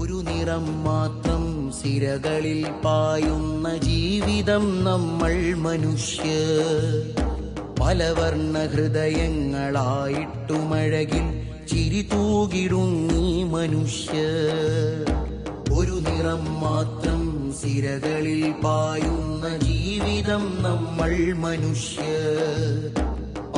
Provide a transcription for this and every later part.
ഒരു നിറം മാത്രം സിരകളിൽ പായുന്ന ജീവിതം നമ്മൾ മനുഷ്യർ. പലവർണ്ണ ഹൃദയങ്ങളായിട്ടുമഴകിൽ ചിരി തൂകിടുന്നീ മനുഷ്യർ. ഒരു നിറം മാത്രം സിരകളിൽ പായുന്ന ജീവിതം നമ്മൾ മനുഷ്യർ.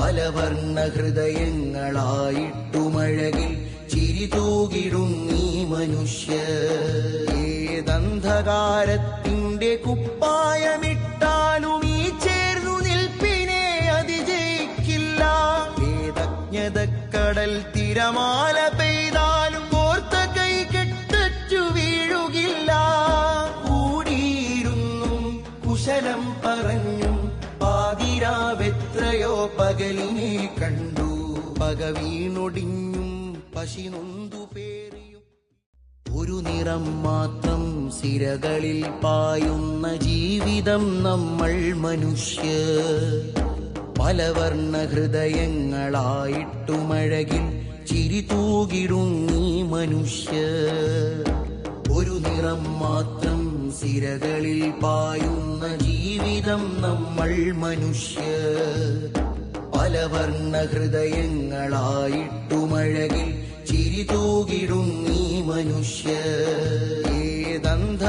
പലവർണ്ണ ഹൃദയങ്ങളായിട്ടുമഴകിൽ ചിരി തൂകിടുന്നീ മനുഷ്യർ. ഏതന്ധകാരത്തിന്റെ കുപ്പായമിട്ടാലും ഈ ചേർന്നു നിൽപ്പിനെ അതിജയിക്കില്ല. ഏതജ്ഞതക്കടൽ തിരമാല പെയ്താലും കോർത്ത കൈ കെട്ടച്ചു വീഴുകില്ല. കൂടിയിരുന്നും കുശലം പറഞ്ഞും പാതിരാവെത്രയോ പകലിനെ കണ്ടു. പക വീണൊടിഞ്ഞും പശി നൊന്തു പേറിയും. ഒരു നിറം മാത്രം സിരകളിൽ പായുന്ന ജീവിതം നമ്മൾ മനുഷ്യർ. പലവർണ്ണ ഹൃദയങ്ങളായിട്ടുമഴകിൽ ചിരി തൂകിടുന്നീ മനുഷ്യർ. ഒരു നിറം മാത്രം സിരകളിൽ പായുന്ന ജീവിതം നമ്മൾ മനുഷ്യർ. പലവർണ്ണ ഹൃദയങ്ങളായിട്ടുമഴകിൽ ചിരി തൂകിടുന്നീ മനുഷ്യർ. ഏതന്ധ